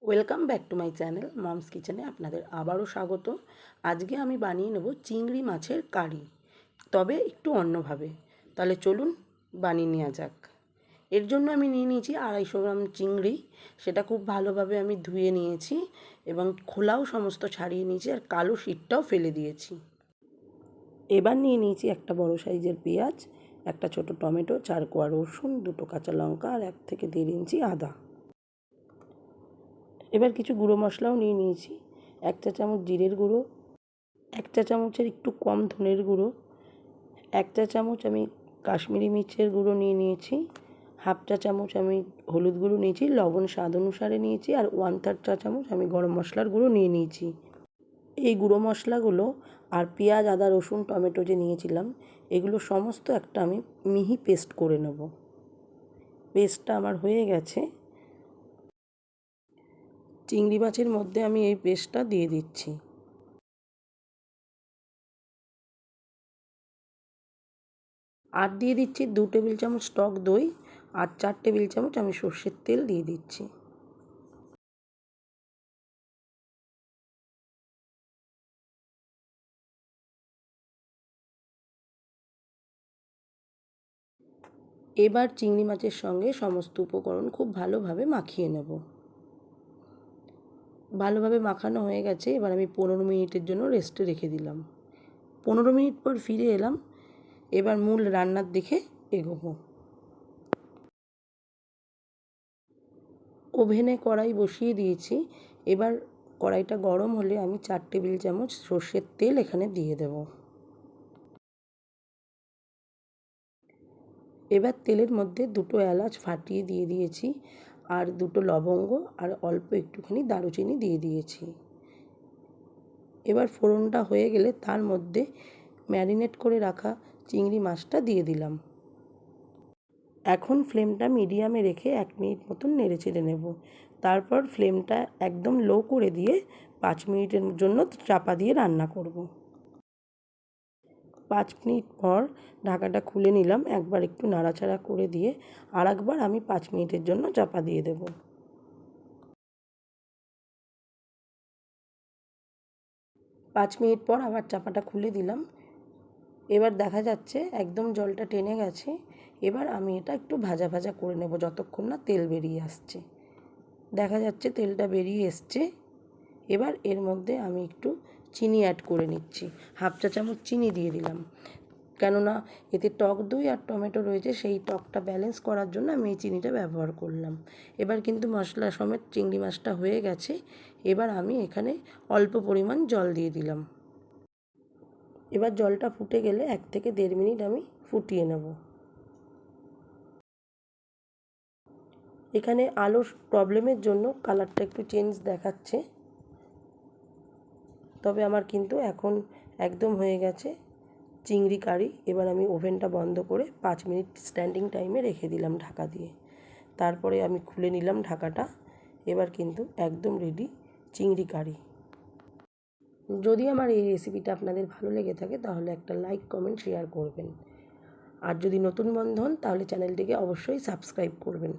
Welcome back to my channel moms কিচেনে আপনাদের আবারও স্বাগত। আজকে আমি বানিয়ে নেব চিংড়ি মাছের কারি, তবে একটু অন্যভাবে। তাহলে চলুন বানিয়ে নেওয়া যাক। এর জন্য আমি নিয়ে নিয়েছি 250 গ্রাম চিংড়ি। সেটা খুব ভালোভাবে আমি ধুয়ে নিয়েছি এবং খোলাও সমস্ত ছাড়িয়ে নিয়েছি, আর কালো শিটটাও ফেলে দিয়েছি। এবার নিয়ে নিয়েছি একটা বড় সাইজের পেঁয়াজ, একটা ছোট টমেটো, 4 কোয়া রসুন, 2টো কাঁচা লঙ্কা আর 1 থেকে 1.5 ইঞ্চি আদা। এবার কিছু গুঁড়ো মশলাও নিয়ে নিয়েছি। 1 চা চামচ জিরের গুঁড়ো, 1 চা চামচের একটু কম ধনের গুঁড়ো, 1 চা চামচ আমি কাশ্মীরি মির্চের গুঁড়ো নিয়ে নিয়েছি, 1/2 চা চামচ আমি হলুদ গুঁড়ো নিয়েছি, লবণ স্বাদ অনুসারে নিয়েছি, আর 1/3 চা চামচ আমি গরম মশলার গুঁড়ো নিয়ে নিয়েছি। এই গুঁড়ো মশলাগুলো আর পেঁয়াজ, আদা, রসুন, টমেটো যে নিয়েছিলাম, এগুলো সমস্ত একটা আমি মিহি পেস্ট করে নেব। পেস্টটা আমার হয়ে গেছে। চিংড়ি মাছের মধ্যে আমি এই পেস্টটা দিয়ে দিচ্ছি। আর দিয়ে দিচ্ছি 2 টেবিল চামচ টক দই, আর 4 টেবিল চামচ আমি সর্ষের তেল দিয়ে দিচ্ছি। এবার চিংড়ি মাছের সঙ্গে সমস্ত উপকরণ খুব ভালোভাবে মাখিয়ে নেব। ভালোভাবে মাখানো হয়ে গেছে। এবার আমি 15 মিনিটের জন্য রেস্টে রেখে দিলাম। 15 মিনিট পর ফিরে এলাম। এবার মূল রান্নার দিকে এগোবো। ওভেনে কড়াই বসিয়ে দিয়েছি। এবার কড়াইটা গরম হলে আমি 4 টেবিল চামচ সর্ষের তেল এখানে দিয়ে দেব। এবার তেলের মধ্যে 2টো এলাচ ফাটিয়ে দিয়ে দিয়েছি, আর 2টো লবঙ্গ আর অল্প একটুখানি দারুচিনি দিয়ে দিয়েছি। এবার ফোড়নটা হয়ে গেলে তার মধ্যে ম্যারিনেট করে রাখা চিংড়ি মাছটা দিয়ে দিলাম। এখন ফ্লেমটা মিডিয়ামে রেখে 1 মিনিট মতন নেড়ে চেড়ে নেব। তারপর ফ্লেমটা একদম লো করে দিয়ে 5 মিনিটের জন্য চাপা দিয়ে রান্না করব। 5 মিনিট পর ঢাকাটা খুলে নিলাম। একবার একটু নাড়াচাড়া করে দিয়ে আর একবার আমি 5 মিনিটের জন্য চাপা দিয়ে দেব। 5 মিনিট পর আবার চাপাটা খুলে দিলাম। এবার দেখা যাচ্ছে একদম জলটা টেনে গেছে। এবার আমি এটা একটু ভাজা ভাজা করে নেব যতক্ষণ না তেল বেরিয়ে আসছে। দেখা যাচ্ছে তেলটা বেরিয়ে এসছে। এবার এর মধ্যে আমি একটু চিনি অ্যাড করে নিচ্ছি। 1/2 চা চামচ চিনি দিয়ে দিলাম, কেননা এতে টক দই আর টমেটো রয়েছে, সেই টকটা ব্যালেন্স করার জন্য আমি এই চিনিটা ব্যবহার করলাম। এবার কিন্তু মশলা সমেত চিংড়ি মাছটা হয়ে গেছে। এবার আমি এখানে অল্প পরিমাণ জল দিয়ে দিলাম। এবার জলটা ফুটে গেলে 1 থেকে 1.5 মিনিট আমি ফুটিয়ে নেব। এখানে আলোর প্রবলেমের জন্য কালারটা একটু চেঞ্জ দেখাচ্ছে, তবে আমার কিন্তু এখন একদম হয়ে গেছে চিংড়ি কারি। এবার আমি ওভেনটা বন্ধ করে 5 মিনিট স্ট্যান্ডিং টাইমে রেখে দিলাম ঢাকা দিয়ে। তারপরে আমি খুলে নিলাম ঢাকাটা। এবার কিন্তু একদম রেডি চিংড়ি কারি। যদি আমার এই রেসিপিটা আপনাদের ভালো লেগে থাকে তাহলে একটা লাইক, কমেন্ট, শেয়ার করবেন। আর যদি নতুন বন্ধু হন তাহলে চ্যানেলটিকে অবশ্যই সাবস্ক্রাইব করবেন।